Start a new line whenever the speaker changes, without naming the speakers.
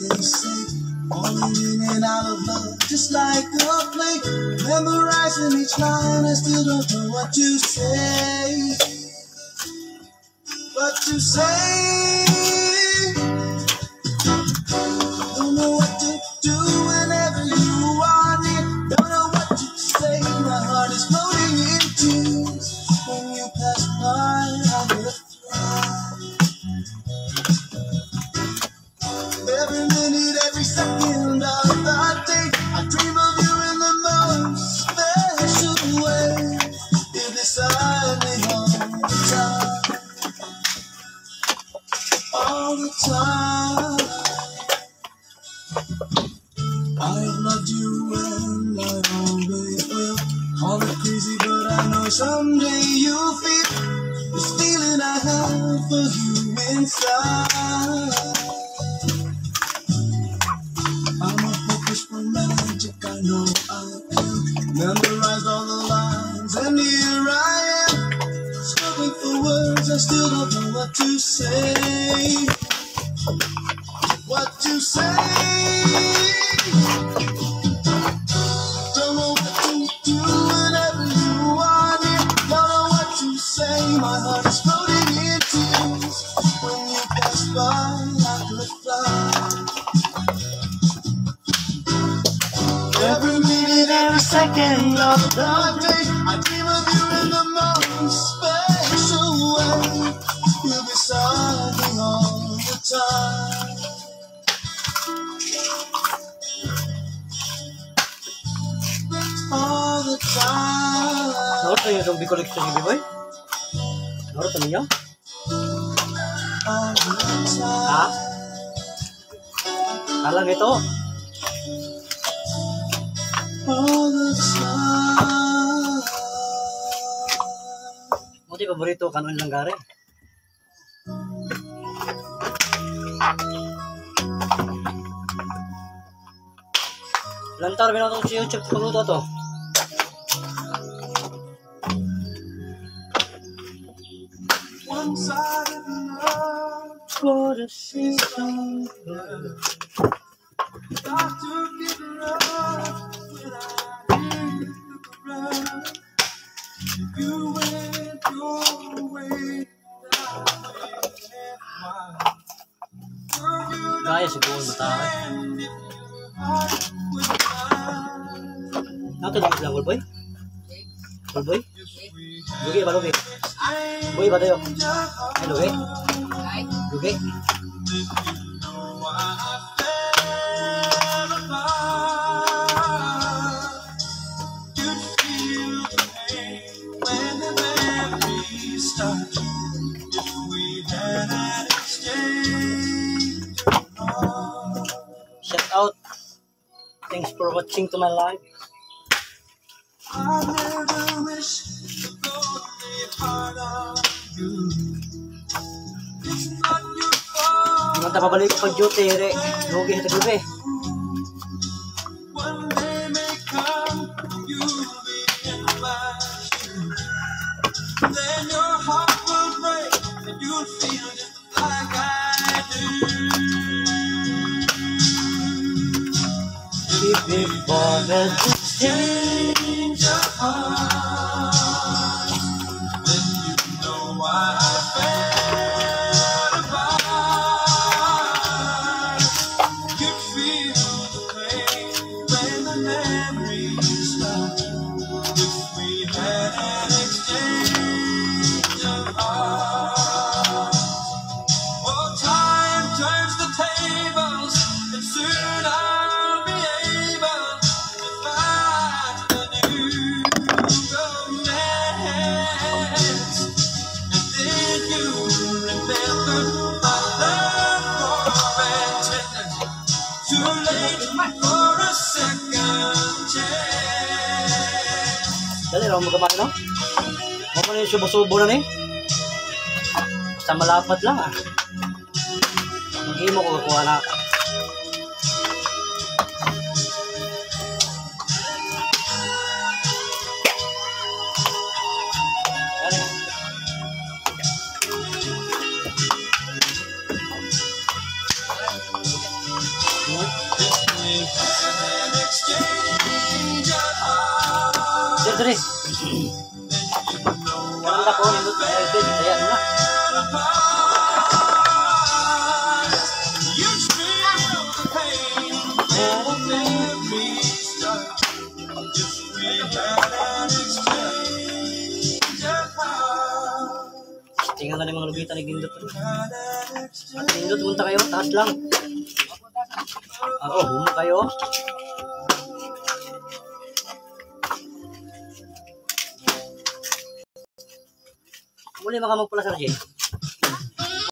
they say, falling in and out of love, just like a flake. Memorizing each line, I still don't know what to say. What to say? Don't know what to do whenever you are near. Don't know what to say. My heart is floating in tears. When you pass by, I will fly. Every minute, every second of the day, I dream of you in the most special way. You're beside me all the time. I've loved you and I always will. Call it crazy, but I know someday you'll feel this feeling I have for you inside. I'm a focus for magic, I know I can memorize all the lines, and here I am, struggling for words, I still don't know what to say. What to say? Don't know what to do whenever you are near. Don't know what to say. My heart is floating in tears. When you pass by, I could fly. Every minute, every second of the day, I dream of you in the most special way. You're beside me all the time. All the time.
Naurot na yung zombie collection ni Biboy? Naurot na niyo?
All the time.
Ha? Alang ito?
All the time.
Muti paborito kanon lang gari. Lantar binatong si YouTube pagluto to.
One side of love for the season. Start to give it up when I hear you look around. You went your way,
Kaya siguro matawag. Nato lang lang, Boy? Boy? Lugi ba, lugi? Boy ba tayo? Ay, lugi? Lugi? Shout out. Thanks for watching to my live.
I never wish to go hard on you. It's not your fault.
Hindi man pabalik pag duty, re. Lugi sa gabi.
One day may come, you'll be in my shoes. Then your heart will break, and you'll feel just like I do.
Before the
Change your heart, then you know why I fell apart. You feel the pain when the memories stop. If we had an exchange of hearts, oh, time turns the tables, and soon I'll be able to find a new romance. And then you remember my love for too late for a second chance.
Dali lang magkamali, no? Huwag mo na yung subo-subo na ni. Basta malapad lang, ah. Mag-imo ko kakuha na. diri. Karon na ko nindot na edit kaya na. Tingnan na yung mga lubitan ni Gindot. At Gindot, punta kayo, taas lang. Humo kayo. Muli makamagpula sa Jay.